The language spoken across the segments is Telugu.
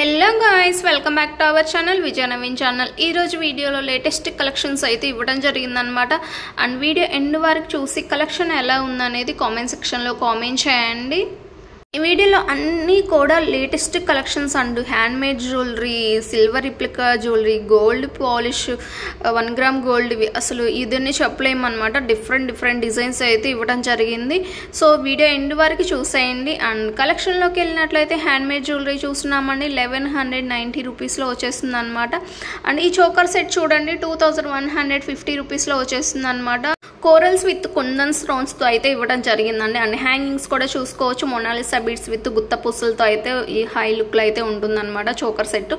Hello guys, welcome back to our channel Vijaya Naveen channel. ఈరోజు వీడియోలో లేటెస్ట్ కలెక్షన్స్ అయితే ఇవ్వడం జరిగిందనమాట. అండ్ వీడియో ఎండ్ వరకు చూసి కలెక్షన్ ఎలా ఉందనేది కామెంట్ సెక్షన్లో కామెంట్ చేయండి. ఈ వీడియోలో అన్నీ కూడా latest collections and handmade jewellery, silver replica jewellery, gold polish, 1 gram gold, అసలు ఇదన్నీ చెప్పలేమన్నమాట. డిఫరెంట్ డిజైన్స్ అయితే ఇవ్వడం జరిగింది. సో వీడియో ఎండ్ వరకు చూసేయండి. అండ్ కలెక్షన్లోకి వెళ్ళినట్లయితే హ్యాండ్మేడ్ జ్యువెలరీ చూస్తున్నామండి. 1190 రూపీస్లో వచ్చేస్తుంది అనమాట. అండ్ ఈ చోకర్ సెట్ చూడండి, 2150 రూపీస్లో వచ్చేస్తుంది అనమాట. కోరల్స్ విత్ కుందన్ స్టోన్స్తో అయితే ఇవ్వడం జరిగిందండి. అండ్ హ్యాంగింగ్స్ కూడా చూసుకోవచ్చు. మొనాలిసా బీడ్స్ విత్ గుత్త పుస్సులతో అయితే ఈ హై లుక్లో అయితే ఉంటుందన్నమాట చోకర్ సెట్.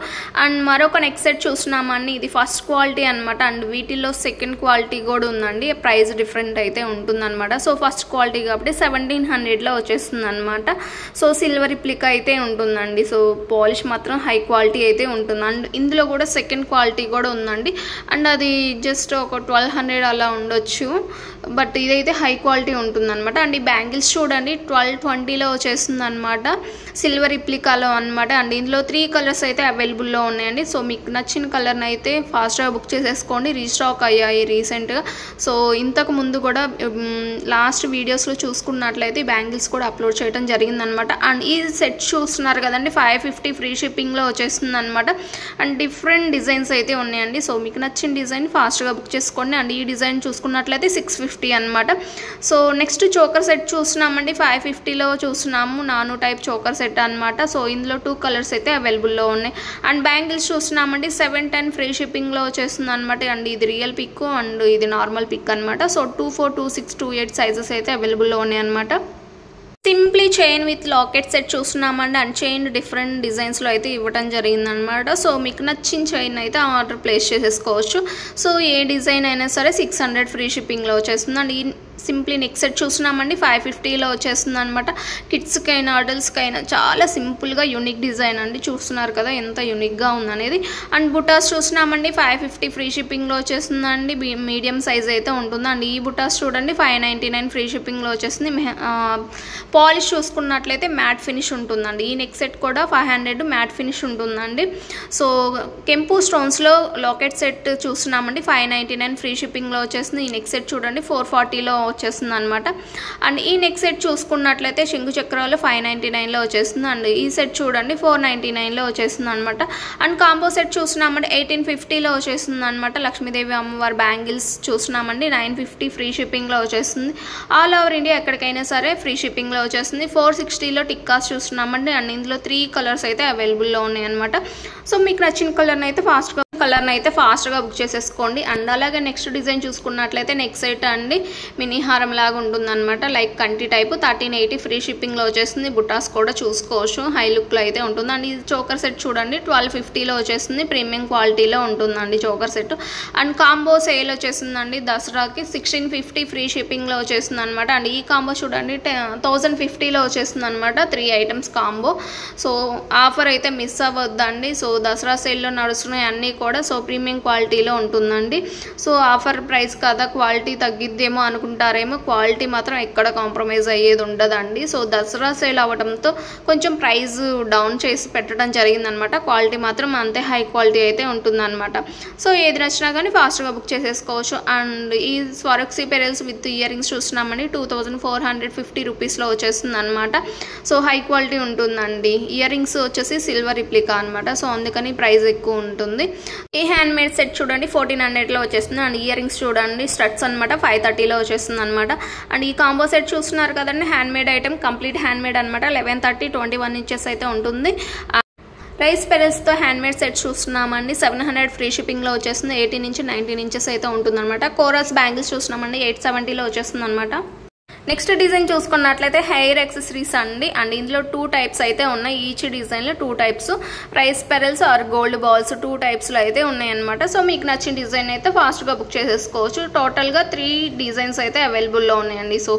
అండ్ మరొక నెక్ సెట్ చూస్తున్నామండి. ఇది ఫస్ట్ క్వాలిటీ అనమాట. అండ్ వీటిలో సెకండ్ క్వాలిటీ కూడా ఉందండి. ప్రైస్ డిఫరెంట్ అయితే ఉంటుందన్నమాట. సో ఫస్ట్ క్వాలిటీ కాబట్టి 1700లో వచ్చేస్తుంది అనమాట. సో సిల్వర్ రిప్లికా అయితే ఉంటుందండి. సో పాలిష్ మాత్రం హై క్వాలిటీ అయితే ఉంటుంది. అండ్ ఇందులో కూడా సెకండ్ క్వాలిటీ కూడా ఉందండి. అండ్ అది జస్ట్ ఒక 1200 అలా ఉండొచ్చు. బట్ ఇదైతే హై క్వాలిటీ ఉంటుందన్నమాట. అండ్ ఈ బ్యాంగిల్స్ చూడండి, 1220లో వచ్చేస్తుంది అనమాట. సిల్వర్ రిప్లికాలో అనమాట. అండ్ ఇందులో 3 కలర్స్ అయితే అవైలబుల్లో ఉన్నాయండి. సో మీకు నచ్చిన కలర్ని అయితే ఫాస్ట్గా బుక్ చేసేసుకోండి. రీస్టాక్ అయ్యాయి రీసెంట్గా. సో ఇంతకు ముందు కూడా లాస్ట్ వీడియోస్లో చూసుకున్నట్లయితే బ్యాంగిల్స్ కూడా అప్లోడ్ చేయడం జరిగిందనమాట. అండ్ ఈ సెట్ చూస్తున్నారు కదండి, 550 ఫ్రీ షిప్పింగ్లో వచ్చేస్తుంది అనమాట. అండ్ డిఫరెంట్ డిజైన్స్ అయితే ఉన్నాయండి. సో మీకు నచ్చిన డిజైన్ ఫాస్ట్గా బుక్ చేసుకోండి. అండ్ ఈ డిజైన్ చూసుకున్నట్లయితే 650 అనమాట. సో నెక్స్ట్ చోకర్ సెట్ చూస్తున్నామండి. 550లో చూస్తున్నాము. నాను టైప్ చోకర్ సెట్ అనమాట. సో ఇందులో 2 కలర్స్ అయితే అవైలబుల్లో ఉన్నాయి. అండ్ బ్యాంగిల్స్ చూస్తున్నామండి. 710 ఫ్రీ షిప్పింగ్లో వచ్చేస్తుంది అనమాట. అండ్ ఇది రియల్ పిక్ అండ్ ఇది నార్మల్ పిక్ అనమాట. సో 24, 26, 28 సైజెస్ అయితే అవైలబుల్లో ఉన్నాయి అనమాట. Simply chain with locket set చూస్తున్నామండి. అండ్ చైన్ డిఫరెంట్ డిజైన్స్లో అయితే ఇవ్వడం జరిగిందనమాట. సో మీకు నచ్చిన చైన్ అయితే ఆర్డర్ ప్లేస్ చేసేసుకోవచ్చు. సో ఏ డిజైన్ అయినా సరే 600 ఫ్రీ షిప్పింగ్లో వచ్చేస్తుంది. అండ్ ఈ సింప్లీ నెక్ సెట్ చూస్తున్నామండి. 550లో వచ్చేస్తుంది అనమాట. కిడ్స్కైనా అడల్ట్స్కైనా చాలా సింపుల్గా యూనిక్ డిజైన్ అండి. చూస్తున్నారు కదా ఎంత యూనిక్గా ఉందనేది. అండ్ బుటాస్ చూస్తున్నామండి. 550 ఫ్రీ షిప్పింగ్లో వచ్చేస్తుందండి. మీడియం సైజ్ అయితే ఉంటుంది. అండ్ ఈ బుటాస్ చూడండి, 599 ఫ్రీ షిప్పింగ్లో వచ్చేస్తుంది. పాలిష్ చూసుకున్నట్లయితే మ్యాట్ ఫినిష్ ఉంటుందండి. ఈ నెక్ సెట్ కూడా 500 మ్యాట్ ఫినిష్ ఉంటుందండి. సో కెంపు స్టోన్స్లో లాకెట్ సెట్ చూస్తున్నామండి. 599 ఫ్రీ షిప్పింగ్లో వచ్చేస్తుంది. ఈ నెక్ సెట్ చూడండి, 440లో వచ్చేస్తుంది అనమాట. అండ్ ఈ నెక్ సెట్ చూసుకున్నట్లయితే శంకు చక్రాలు 599లో వచ్చేస్తుంది. అండ్ ఈ సెట్ చూడండి, 499లో వచ్చేస్తుంది అనమాట. అండ్ కాంబో సెట్ చూస్తున్నామండి. 1850లో వచ్చేస్తుంది అనమాట. లక్ష్మీదేవి అమ్మవారి బ్యాంగిల్స్ చూస్తున్నామండి. 950 ఫ్రీ షిప్పింగ్లో వచ్చేస్తుంది. ఆల్ ఓవర్ ఇండియా ఎక్కడికైనా సరే ఫ్రీ షిప్పింగ్లో వచ్చేస్తుంది. 460లో టిక్కాస్ చూస్తున్నామండి. అండ్ ఇందులో 3 కలర్స్ అయితే అవైలబుల్లో ఉన్నాయి అనమాట. సో మీకు నచ్చిన కలర్ని అయితే ఫాస్ట్గా బుక్ చేసేసుకోండి. అండ్ అలాగే నెక్స్ట్ డిజైన్ చూసుకున్నట్లయితే నెక్ సెట్ అండి. మినీ హారం లాగా ఉంటుందన్నమాట. లైక్ కంటి టైపు 1380 ఫ్రీ షిప్పింగ్లో వచ్చేస్తుంది. బుటాస్ కూడా చూసుకోవచ్చు. హై లుక్లో అయితే ఉంటుంది. అండ్ ఈ చోకర్ సెట్ చూడండి, 1250లో వచ్చేస్తుంది. ప్రీమియం క్వాలిటీలో ఉంటుందండి choker set. And combo sale వచ్చేసిందండి దసరాకి. 1650 ఫ్రీ షిప్పింగ్లో వచ్చేస్తుంది అనమాట. అండ్ ఈ కాంబో చూడండి, 1050లో వచ్చేస్తుంది అనమాట. 3 ఐటమ్స్ కాంబో. సో ఆఫర్ అయితే మిస్ అవ్వద్దండి. సో దసరా సేల్లో నడుస్తున్నాయి అన్నీ కూడా. సో ప్రీమియం క్వాలిటీలో ఉంటుందండి. సో ఆఫర్ ప్రైస్ కదా, క్వాలిటీ తగ్గిద్దేమో అనుకుంటారేమో. క్వాలిటీ మాత్రం ఎక్కడ కాంప్రమైజ్ అయ్యేది ఉండదండి. సో దసరా సేల్ అవ్వడంతో కొంచెం ప్రైస్ డౌన్ చేసి పెట్టడం జరిగిందనమాట. క్వాలిటీ మాత్రం అంతే హై క్వాలిటీ అయితే ఉంటుందన్నమాట. సో ఏది నచ్చినా కానీ ఫాస్ట్గా బుక్ చేసేసుకోవచ్చు. అండ్ ఈ స్వరక్సీ పెరల్స్ విత్ ఇయర్ రింగ్స్ చూస్తున్నామండి. 2450 రూపీస్లో వచ్చేస్తుంది అనమాట. సో హై క్వాలిటీ ఉంటుందండి. ఇయర్ రింగ్స్ వచ్చేసి సిల్వర్ రిప్లికా అనమాట. సో అందుకని ప్రైస్ ఎక్కువ ఉంటుంది. ఈ హ్యాండ్ మేడ్ సెట్ చూడండి, 1400లో వచ్చేస్తుంది. అండ్ ఇయర్ రింగ్స్ చూడండి, స్టడ్స్ అనమాట, 530లో వచ్చేస్తుంది అనమాట. అండ్ ఈ కాంబో సెట్ చూస్తున్నారు కదండి, hand made item, complete hand made అనమాట. 1130, 21 ఇంచెస్ అయితే ఉంటుంది. రైస్ పెరల్స్తో హ్యాండ్ మేడ్ సెట్ చూస్తున్నామండి. 700 ఫ్రీ షిప్పింగ్లో వచ్చేస్తుంది. 18 నుంచి 19 ఇంచెస్ అయితే ఉంటుంది అనమాట. కోరల్స్ బ్యాంగిల్స్ చూస్తున్నామండి. 870లో వచ్చేస్తుంది అనమాట. నెక్స్ట్ డిజైన్ చూసుకున్నట్లయితే హెయిర్ యాక్సెసరీస్ అండి. అండ్ ఇందులో 2 టైప్స్ అయితే ఉన్నాయి. ఈచ్ డిజైన్లో 2 types. Rice pearls or gold balls 2 టైప్స్లో అయితే ఉన్నాయన్నమాట. సో మీకు నచ్చిన డిజైన్ అయితే ఫాస్ట్గా బుక్ చేసేసుకోవచ్చు. టోటల్గా 3 డిజైన్స్ అయితే అవైలబుల్లో ఉన్నాయండి. సో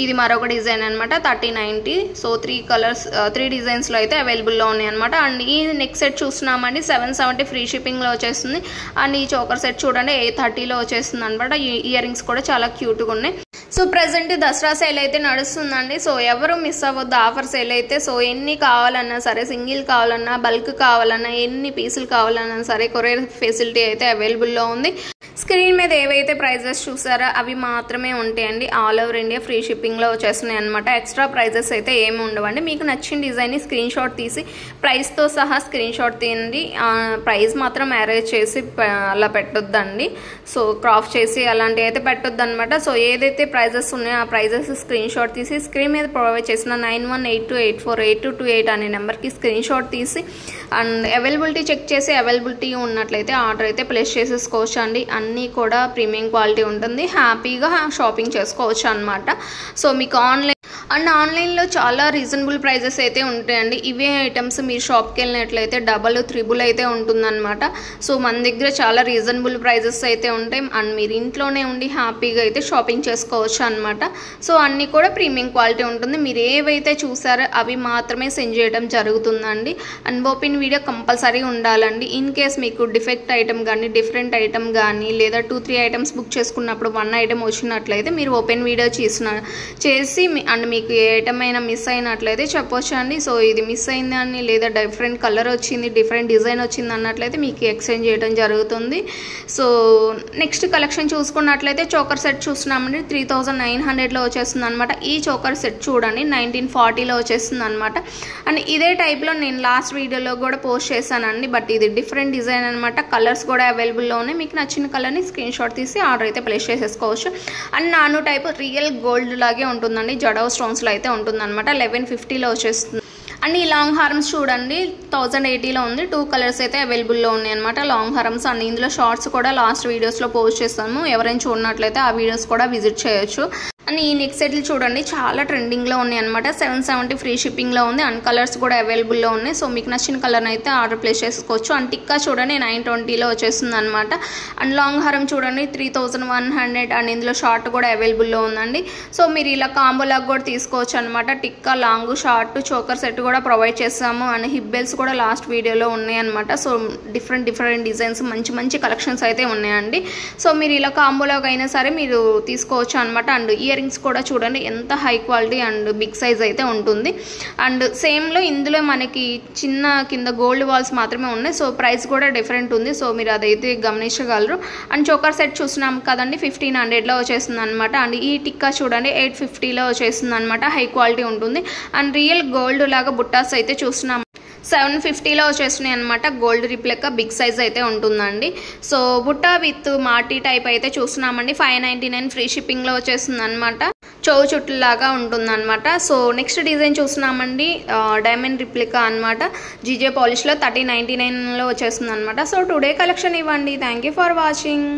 ఇది మరొక డిజైన్ అనమాట, 3090. సో 3 కలర్స్ 3 డిజైన్స్లో అయితే అవైలబుల్లో ఉన్నాయన్నమాట. అండ్ ఈ నెక్ సెట్ చూస్తున్నామండి, 770 ఫ్రీ షిప్పింగ్లో వచ్చేస్తుంది. అండ్ ఈ చోకర్ సెట్ చూడండి, 830లో వచ్చేస్తుంది అనమాట. ఇయర్ రింగ్స్ కూడా చాలా క్యూట్గా ఉన్నాయి. సో ప్రజెంట్ దసరా సేల్ అయితే నడుస్తుందండి. సో ఎవరు మిస్ అవ్వద్దు ఆఫర్ సేల్ అయితే. సో ఎన్ని కావాలన్నా సరే, సింగిల్ కావాలన్నా, బల్క్ కావాలన్నా, ఎన్ని పీసులు కావాలన్నా సరే కొరియర్ ఫెసిలిటీ అయితే అవైలబుల్లో ఉంది. స్క్రీన్ మీద ఏవైతే ప్రైజెస్ చూసారో అవి మాత్రమే ఉంటాయండి. ఆల్ ఓవర్ ఇండియా ఫ్రీ షిప్పింగ్లో వచ్చేస్తున్నాయి అనమాట. ఎక్స్ట్రా ప్రైజెస్ అయితే ఏమి ఉండవండి. మీకు నచ్చిన డిజైన్ని స్క్రీన్ షాట్ తీసి ప్రైస్తో సహా స్క్రీన్ షాట్ తీయండి. ప్రైస్ మాత్రం అరేంజ్ చేసి అలా పెట్టొద్దండి. సో క్రాప్ చేసి అలాంటివి అయితే పెట్టొద్దు అనమాట. సో ఏదైతే ప్రైజెస్ ఉన్నాయో ఆ ప్రైజెస్ స్క్రీన్ షాట్ తీసి స్క్రీన్ మీద ప్రొవైడ్ చేసిన 9182848228 అనే నెంబర్కి స్క్రీన్ షాట్ తీసి అండ్ అవైలబిలిటీ చెక్ చేసి అవైలబిలిటీ ఉన్నట్లయితే ఆర్డర్ అయితే ప్లేస్ చేసేసుకోవచ్చు అండి. అన్నీ కూడా ప్రీమియం క్వాలిటీ ఉంటుంది. హ్యాపీగా షాపింగ్ చేసుకోవచ్చు అనమాట. సో మీకు ఆన్లైన్లో చాలా రీజనబుల్ ప్రైజెస్ అయితే ఉంటాయండి. ఇవే ఐటమ్స్ మీరు షాప్కి వెళ్ళినట్లయితే డబల్ త్రిబుల్ అయితే ఉంటుందన్నమాట. సో మన దగ్గర చాలా రీజనబుల్ ప్రైజెస్ అయితే ఉంటాయి అండ్ మీరు ఇంట్లోనే ఉండి హ్యాపీగా అయితే షాపింగ్ చేసుకోవచ్చు అనమాట. సో అన్నీ కూడా ప్రీమియం క్వాలిటీ ఉంటుంది. మీరు ఏవైతే చూసారో అవి మాత్రమే సెండ్ చేయడం జరుగుతుందండి. అన్ఓపెన్ వీడియో కంపల్సరీ ఉండాలండి. ఇన్ కేస్ మీకు డిఫెక్ట్ ఐటమ్ కానీ, డిఫరెంట్ ఐటమ్ కానీ, లేదా 2-3 ఐటమ్స్ బుక్ చేసుకున్నప్పుడు 1 ఐటమ్ వచ్చినట్లయితే మీరు ఓపెన్ వీడియో చేసి అండ్ మీకు ఏ ఐటమ్ అయినా మిస్ అయినట్లయితే చెప్పొచ్చు అండి. సో ఇది మిస్ అయిందని, లేదా డిఫరెంట్ కలర్ వచ్చింది, డిఫరెంట్ డిజైన్ వచ్చింది అన్నట్లయితే మీకు ఎక్స్చేంజ్ చేయడం జరుగుతుంది. సో నెక్స్ట్ కలెక్షన్ చూసుకున్నట్లయితే చోకర్ సెట్ చూస్తున్నామండి. 3900లో వచ్చేస్తుంది అనమాట. ఈ చోకర్ సెట్ చూడండి 1940లో వచ్చేస్తుంది అనమాట. అండ్ ఇదే టైప్లో నేను లాస్ట్ వీడియోలో కూడా పోస్ట్ చేశానండి. బట్ ఇది డిఫరెంట్ డిజైన్ అనమాట. కలర్స్ కూడా అవైలబుల్లో ఉన్నాయి. మీకు నచ్చిన కలర్ని స్క్రీన్ షాట్ తీసి ఆర్డర్ అయితే ప్లేస్ చేసేసుకోవచ్చు. అండ్ నాను టైప్ రియల్ గోల్డ్ లాగే ఉంటుందండి. జడో స్టోన్స్లో అయితే ఉంటుందన్నమాట. 1150లో వచ్చేస్తుంది. అండ్ ఈ లాంగ్ హారమ్స్ చూడండి 1080లో ఉంది. 2 కలర్స్ అయితే అవైలబుల్లో ఉన్నాయి అనమాట లాంగ్ హారమ్స్. అండ్ ఇందులో షార్ట్స్ కూడా లాస్ట్ వీడియోస్లో పోస్ట్ చేస్తాము. ఎవరైనా చూడనట్లయితే ఆ వీడియోస్ కూడా విజిట్ చేయొచ్చు. అండ్ ఈ నెక్ సెట్లు చూడండి చాలా ట్రెండింగ్లో ఉన్నాయి అనమాట. 770 ఫ్రీ షిప్పింగ్లో ఉంది. అండ్ కలర్స్ కూడా అవైలబుల్లో ఉన్నాయి. సో మీకు నచ్చిన కలర్ని అయితే ఆర్డర్ ప్లేస్ చేసుకోవచ్చు. అండ్ టిక్కా చూడండి 920లో వచ్చేస్తుంది అనమాట. అండ్ లాంగ్ హారం చూడండి 3100. అండ్ ఇందులో షార్ట్ కూడా అవైలబుల్లో ఉందండి. సో మీరు ఇలా కాంబోలాగా కూడా తీసుకోవచ్చు అనమాట. Tikka, long, short, choker set కూడా ప్రొవైడ్ చేస్తాము. అండ్ హిప్ బెల్ట్స్ కూడా లాస్ట్ వీడియోలో ఉన్నాయి అనమాట. సో డిఫరెంట్ డిజైన్స్ మంచి కలెక్షన్స్ అయితే ఉన్నాయండి. సో మీరు ఇలా కాంబోలాగా అయినా సరే మీరు తీసుకోవచ్చు అనమాట. అండ్ ఇయర్ రింగ్స్ కూడా చూడండి ఎంత high quality and big size అయితే ఉంటుంది. అండ్ సేమ్లో ఇందులో మనకి చిన్న కింద గోల్డ్ వాల్స్ మాత్రమే ఉన్నాయి. సో ప్రైస్ కూడా డిఫరెంట్ ఉంది. సో మీరు అదైతే గమనించగలరు. అండ్ చోకర్ సెట్ చూస్తున్నాం కదండి 1500లో వచ్చేస్తుంది అనమాట. అండ్ ఈ టిక్కా చూడండి 850లో వచ్చేస్తుంది అనమాట. హై క్వాలిటీ ఉంటుంది. అండ్ రియల్ గోల్డ్ లాగా బుట్టాస్ అయితే చూస్తున్నాం 750లో వచ్చేస్తున్నాయి అనమాట. గోల్డ్ రిప్లికా బిగ్ సైజ్ అయితే ఉంటుందండి. సో బుట్ట విత్ మాటీ టైప్ అయితే చూస్తున్నామండి. 599 ఫ్రీ షిప్పింగ్లో వచ్చేస్తుంది అనమాట. చెవు చుట్టులాగా ఉంటుందన్నమాట. సో నెక్స్ట్ డిజైన్ చూస్తున్నామండి డైమండ్ రిప్లికా అనమాట. జీజే పాలిష్లో 3099లో వచ్చేస్తుంది అనమాట. సో టుడే కలెక్షన్ ఇవ్వండి. Thank you for watching.